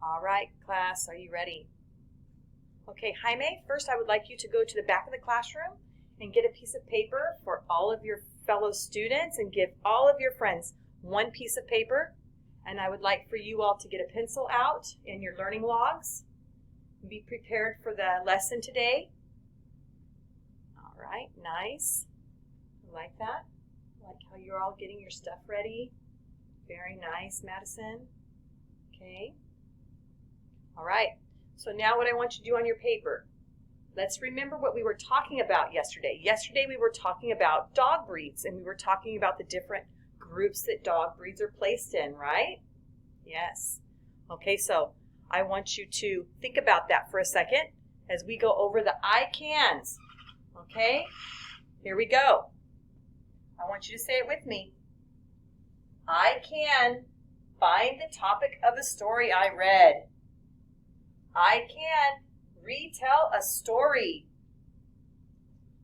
All right, class, are you ready? Okay, Jaime, first I would like you to go to the back of the classroom and get a piece of paper for all of your fellow students and give all of your friends one piece of paper. And I would like for you all to get a pencil out in your learning logs. Be prepared for the lesson today. All right, nice. I like that. I like how you're all getting your stuff ready. Very nice, Madison. Okay. All right, so now what I want you to do on your paper, let's remember what we were talking about yesterday. Yesterday we were talking about dog breeds, and we were talking about the different groups that dog breeds are placed in, right? Yes. Okay, so I want you to think about that for a second as we go over the I cans. Okay, here we go. I want you to say it with me. I can find the topic of the story I read. I can retell a story.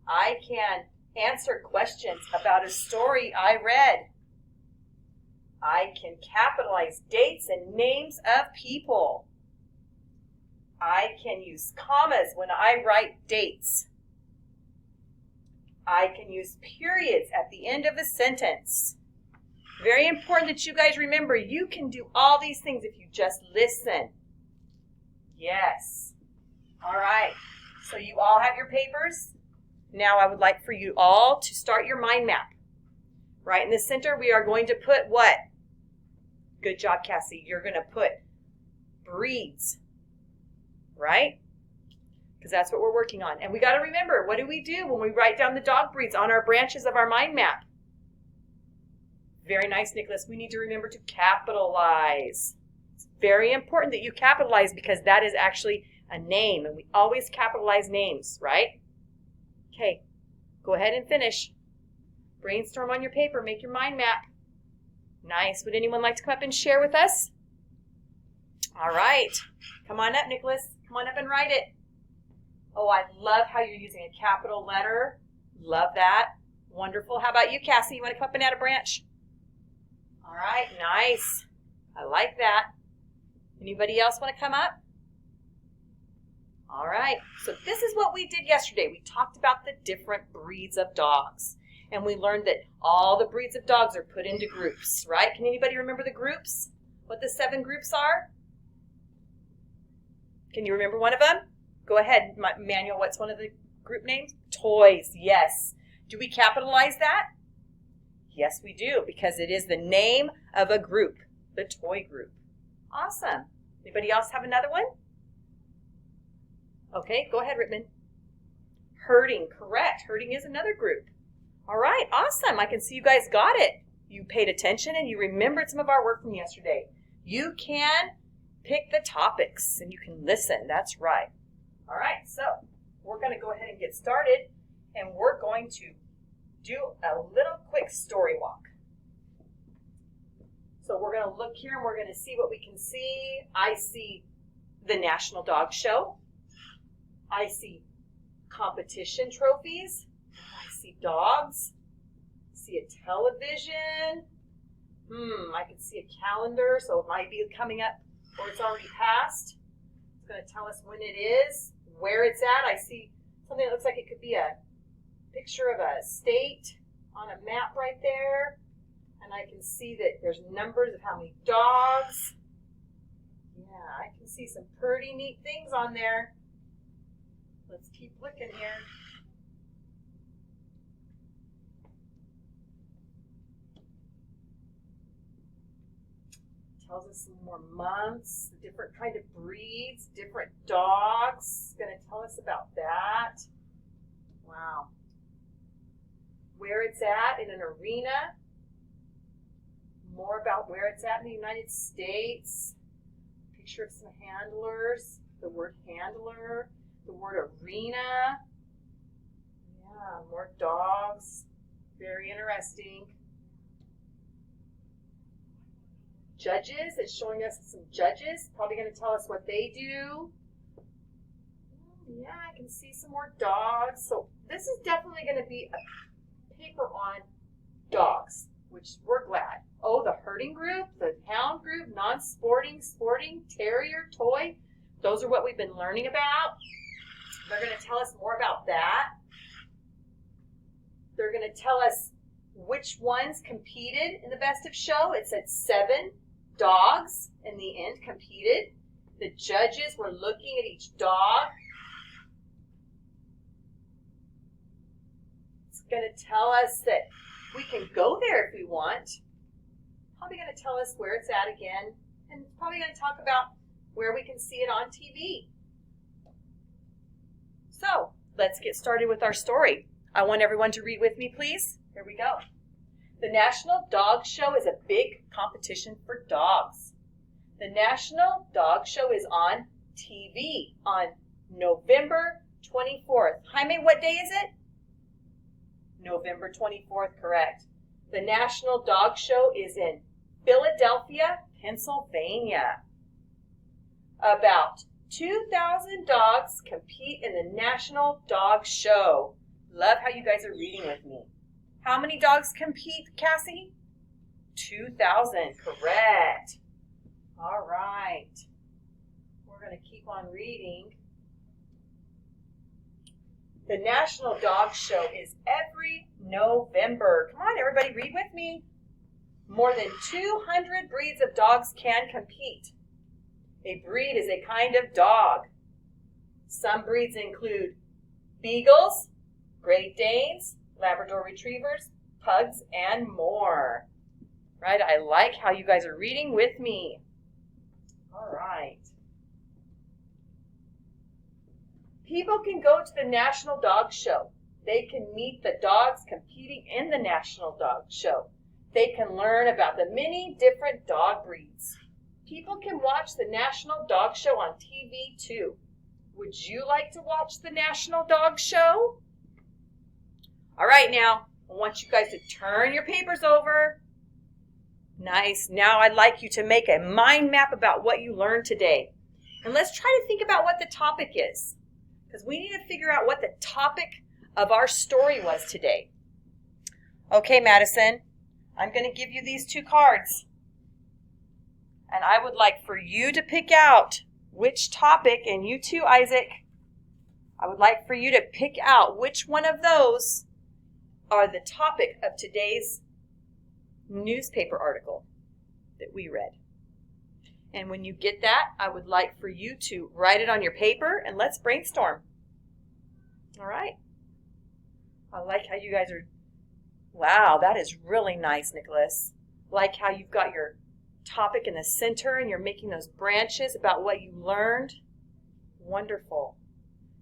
I can answer questions about a story I read. I can capitalize dates and names of people. I can use commas when I write dates. I can use periods at the end of a sentence. Very important that you guys remember, you can do all these things if you just listen. Yes. All right. So you all have your papers? Now I would like for you all to start your mind map. Right in the center, we are going to put what? Good job, Cassie. You're going to put breeds, right? Because that's what we're working on. And we got to remember, what do we do when we write down the dog breeds on our branches of our mind map? Very nice, Nicholas. We need to remember to capitalize. It's very important that you capitalize because that is actually a name, and we always capitalize names, right? Okay, go ahead and finish. Brainstorm on your paper. Make your mind map. Nice. Would anyone like to come up and share with us? All right. Come on up, Nicholas. Come on up and write it. Oh, I love how you're using a capital letter. Love that. Wonderful. How about you, Cassie? You want to come up and add a branch? All right. Nice. I like that. Anybody else want to come up? All right. So this is what we did yesterday. We talked about the different breeds of dogs. And we learned that all the breeds of dogs are put into groups, right? Can anybody remember the groups? What the 7 groups are? Can you remember one of them? Go ahead, Manuel. What's one of the group names? Toys, yes. Do we capitalize that? Yes, we do, because it is the name of a group, the toy group. Awesome. Anybody else have another one? Okay, go ahead, Rittman. Herding, correct. Herding is another group. All right, awesome. I can see you guys got it. You paid attention and you remembered some of our work from yesterday. You can pick the topics and you can listen. That's right. All right, so we're going to go ahead and get started, and we're going to do a little quick story walk. So we're going to look here and we're going to see what we can see. I see the National Dog Show. I see competition trophies. I see dogs. I see a television. I can see a calendar, so it might be coming up or it's already passed. It's going to tell us when it is, where it's at. I see something that looks like it could be a picture of a state on a map right there. And I can see that there's numbers of how many dogs. Yeah, I can see some pretty neat things on there. Let's keep looking here. Tells us some more months, different kind of breeds, different dogs. It's going to tell us about that. Wow. Where it's at in an arena. More about where it's at in the United States. Picture of some handlers. The word handler. The word arena. Yeah, more dogs. Very interesting. Judges, it's showing us some judges. Probably going to tell us what they do. Yeah, I can see some more dogs. So this is definitely going to be a paper on dogs. which we're glad. Oh, the herding group, the hound group, non-sporting, sporting, terrier, toy. Those are what we've been learning about. They're going to tell us more about that. They're going to tell us which ones competed in the Best of Show. It said 7 dogs in the end competed. The judges were looking at each dog. It's going to tell us that we can go there if we want. Probably going to tell us where it's at again. And it's probably going to talk about where we can see it on TV. So, let's get started with our story. I want everyone to read with me, please. Here we go. The National Dog Show is a big competition for dogs. The National Dog Show is on TV on November 24th. Jaime, what day is it? November 24th, correct. The National Dog Show is in Philadelphia, Pennsylvania. About 2,000 dogs compete in the National Dog Show. Love how you guys are reading with me. How many dogs compete, Cassie? 2,000, correct. All right. We're going to keep on reading. The National Dog Show is every November. Come on, everybody, read with me. More than 200 breeds of dogs can compete. A breed is a kind of dog. Some breeds include Beagles, Great Danes, Labrador Retrievers, Pugs, and more. Right? I like how you guys are reading with me. All right. People can go to the National Dog Show. They can meet the dogs competing in the National Dog Show. They can learn about the many different dog breeds. People can watch the National Dog Show on TV too. Would you like to watch the National Dog Show? All right, now, I want you guys to turn your papers over. Nice. Now I'd like you to make a mind map about what you learned today. And let's try to think about what the topic is, because we need to figure out what the topic of our story was today. Okay, Madison, I'm going to give you these 2 cards. And I would like for you to pick out which topic, and you too, Isaac, I would like for you to pick out which one of those are the topic of today's newspaper article that we read. And when you get that, I would like for you to write it on your paper and let's brainstorm. All right. I like how you guys are, wow, that is really nice, Nicholas. Like how you've got your topic in the center and you're making those branches about what you learned. Wonderful.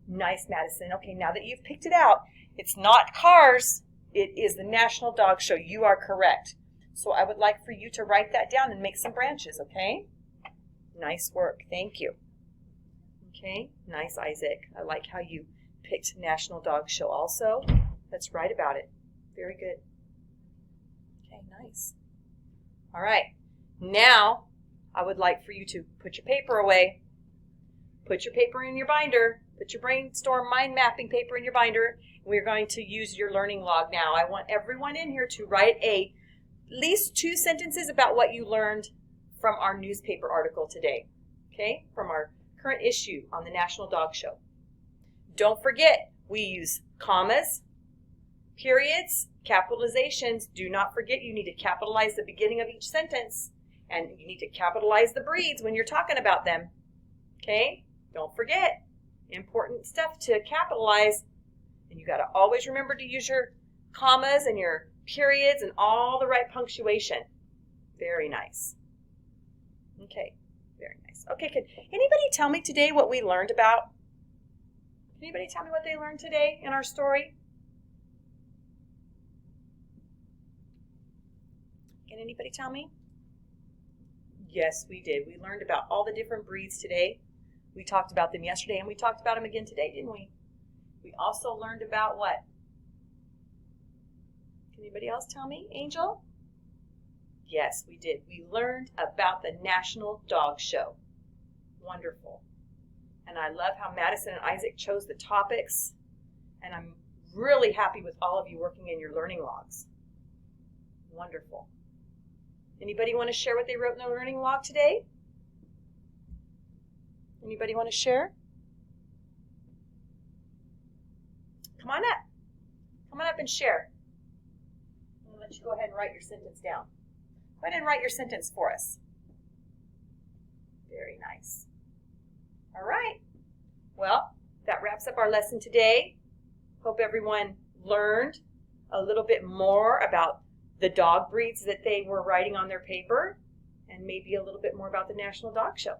Nice, Madison. Okay, now that you've picked it out, it's not cars. It is the National Dog Show. You are correct. So I would like for you to write that down and make some branches, okay? Nice work. Thank you. Okay, nice, Isaac. I like how you picked National Dog Show also. Let's write about it. Very good. Okay, nice. All right. Now, I would like for you to put your paper away. Put your paper in your binder. Put your brainstorm mind mapping paper in your binder. We're going to use your learning log now. I want everyone in here to write at least 2 sentences about what you learned from our newspaper article today. Okay? From our current issue on the National Dog Show. Don't forget, we use commas, periods, capitalizations. Do not forget you need to capitalize the beginning of each sentence. And you need to capitalize the breeds when you're talking about them. Okay? Don't forget. Important stuff to capitalize. And you got to always remember to use your commas and your periods and all the right punctuation. Very nice. Okay, very nice. Okay, can anybody tell me today what we learned about? Can anybody tell me what they learned today in our story? Can anybody tell me? Yes, we did. We learned about all the different breeds today. We talked about them yesterday, and we talked about them again today, didn't we? We also learned about what? Can anybody else tell me? Angel? Yes, we did. We learned about the National Dog Show. Wonderful. And I love how Madison and Isaac chose the topics. And I'm really happy with all of you working in your learning logs. Wonderful. Anybody want to share what they wrote in their learning log today? Anybody want to share? Come on up. Come on up and share. I'm going to let you go ahead and write your sentence down. Go ahead and write your sentence for us. Very nice. All right. Well, that wraps up our lesson today. Hope everyone learned a little bit more about the dog breeds that they were writing on their paper, and maybe a little bit more about the National Dog Show.